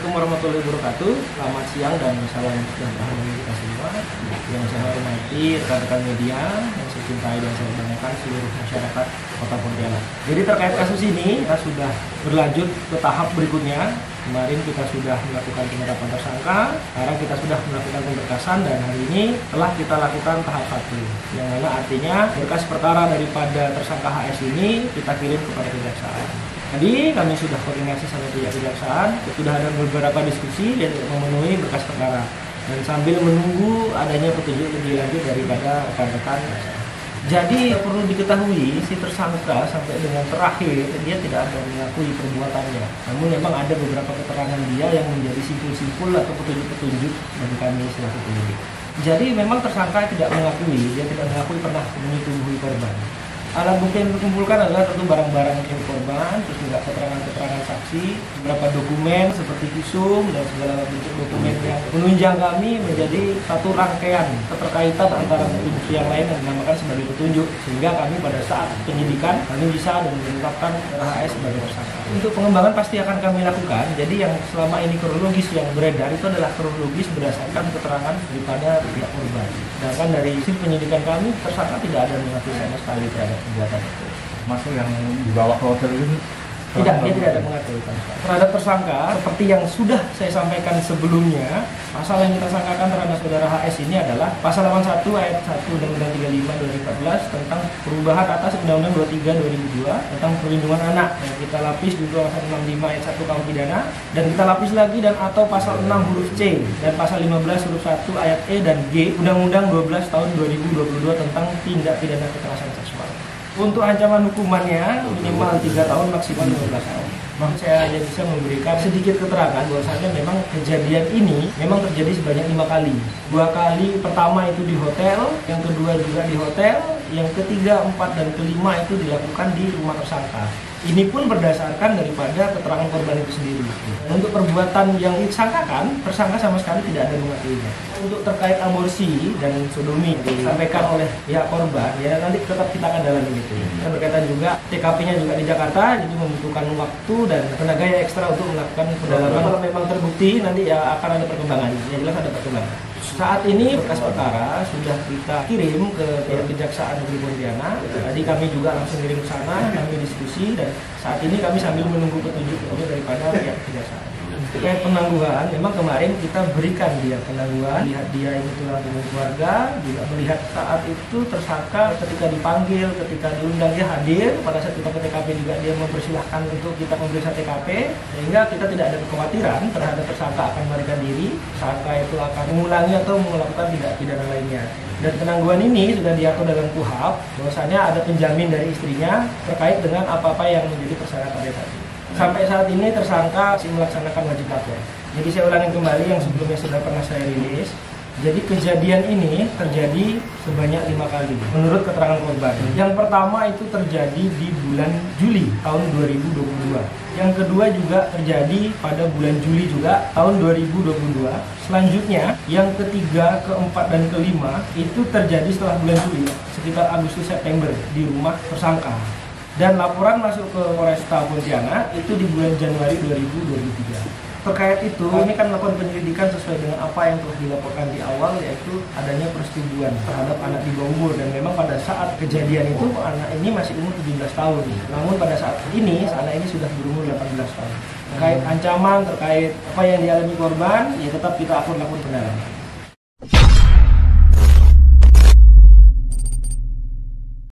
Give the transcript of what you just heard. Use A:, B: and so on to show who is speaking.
A: Assalamualaikum warahmatullahi wabarakatuh. Selamat siang dan salam sejahtera bagi kita semua. Yang saya hormati rekan-rekan media, yang saya cintai dan saya banggakan seluruh masyarakat Kota Pontianak. Jadi terkait kasus ini sudah berlanjut ke tahap berikutnya. Kemarin kita sudah melakukan penetapan tersangka, sekarang kita sudah melakukan pemberkasan dan hari ini telah kita lakukan tahap 1, yang mana artinya berkas perkara daripada tersangka HS ini kita kirim kepada kejaksaan. Tadi kami sudah koordinasi sama pihak kejaksaan, sudah ada beberapa diskusi dan memenuhi berkas perkara. Dan sambil menunggu adanya petunjuk lebih lanjut daripada rekan-rekan. Jadi perlu diketahui si tersangka sampai dengan terakhir dia tidak ada mengakui perbuatannya. Namun memang ada beberapa keterangan dia yang menjadi simpul-simpul atau petunjuk-petunjuk bagi kami selaku penyidik. Jadi memang tersangka tidak mengakui, dia tidak mengakui pernah menyetubuhi korban. Alat bukti yang dikumpulkan adalah tentu barang-barang milik korban, terus juga keterangan-keterangan saksi, beberapa dokumen seperti visum dan segala bentuk dokumen yang menunjang kami menjadi satu rangkaian keterkaitan antara bukti yang lain yang dinamakan sebagai petunjuk, sehingga kami pada saat penyidikan kami bisa dan menetapkan HS sebagai tersangka. Untuk pengembangan pasti akan kami lakukan. Jadi yang selama ini kronologis yang beredar itu adalah kronologis berdasarkan keterangan daripada pihak korban. Sedangkan dari hasil penyidikan kami tersangka tidak ada mengakui sama sekali terhadap perbuatan itu.
B: Masuk yang dibawa ke hotel ini?
A: Tidak, dia tidak ada mengakui terhadap tersangka. Seperti yang sudah saya sampaikan sebelumnya, pasal yang kita sangkakan terhadap saudara HS ini adalah pasal 81 ayat 1 Undang-Undang 35/2014 tentang perubahan atas Undang-Undang 23/2002 tentang perlindungan anak. Yang kita lapis di pasal 65 ayat 1 KUH pidana, dan kita lapis lagi dan atau pasal 6 huruf C dan pasal 15 huruf 1 ayat E dan G Undang-Undang 12 tahun 2022 tentang tindak pidana kekerasan seksual. Untuk ancaman hukumannya minimal 3 tahun maksimal 15 tahun. Maka saya hanya bisa memberikan sedikit keterangan bahwasanya memang kejadian ini memang terjadi sebanyak 5 kali. 2 kali pertama itu di hotel, yang kedua juga di hotel, yang ketiga, 4, dan kelima itu dilakukan di rumah tersangka. Ini pun berdasarkan daripada keterangan korban itu sendiri. Untuk perbuatan yang disangkakan, tersangka sama sekali tidak ada mengakuinya. Untuk terkait aborsi dan sodomi disampaikan oleh pihak korban, ya nanti tetap kita akan dalami itu. Dan berkaitan juga TKP-nya juga di Jakarta, jadi membutuhkan waktu dan tenaga yang ekstra untuk melakukan pendalaman. Kalau memang terbukti nanti ya akan ada perkembangan. Yang jelas ada perkembangan. Saat ini berkas perkara sudah kita kirim ke pihak Kejaksaan Negeri Pontianak. Tadi kami juga langsung kirim ke sana, kami diskusi dan saat ini kami sambil menunggu petunjuk daripada pihak Kejaksaan. Terkait penangguhan, memang kemarin kita berikan dia penangguhan, lihat dia ini tulang punggung keluarga, juga melihat saat itu tersangka ketika dipanggil, ketika diundang dia hadir, pada saat kita ke TKP juga dia mempersilahkan untuk kita memeriksa TKP, sehingga kita tidak ada kekhawatiran terhadap tersangka akan melarikan diri, tersangka itu akan mengulangi atau melakukan tindak pidana lainnya. Dan penangguhan ini sudah diatur dalam KUHP, bahwasanya ada penjamin dari istrinya terkait dengan apa-apa yang menjadi persyaratan tadi. Sampai saat ini tersangka masih melaksanakan wajib lapor. Jadi saya ulangi kembali yang sebelumnya sudah pernah saya rilis. Jadi kejadian ini terjadi sebanyak 5 kali menurut keterangan korban. Yang pertama itu terjadi di bulan Juli tahun 2022. Yang kedua juga terjadi pada bulan Juli juga tahun 2022. Selanjutnya yang ketiga, keempat, dan kelima itu terjadi setelah bulan Juli sekitar Agustus September di rumah tersangka. Dan laporan masuk ke Polresta Pontianak itu di bulan Januari 2023. Terkait itu, ini kan melakukan penyelidikan sesuai dengan apa yang telah dilaporkan di awal, yaitu adanya persetubuhan terhadap anak di bawah umur. Dan memang pada saat kejadian itu anak ini masih umur 17 tahun. Namun pada saat ini anak ini sudah berumur 18 tahun. Terkait ancaman, terkait apa yang dialami korban, ya tetap kita akan lakukan pendalaman.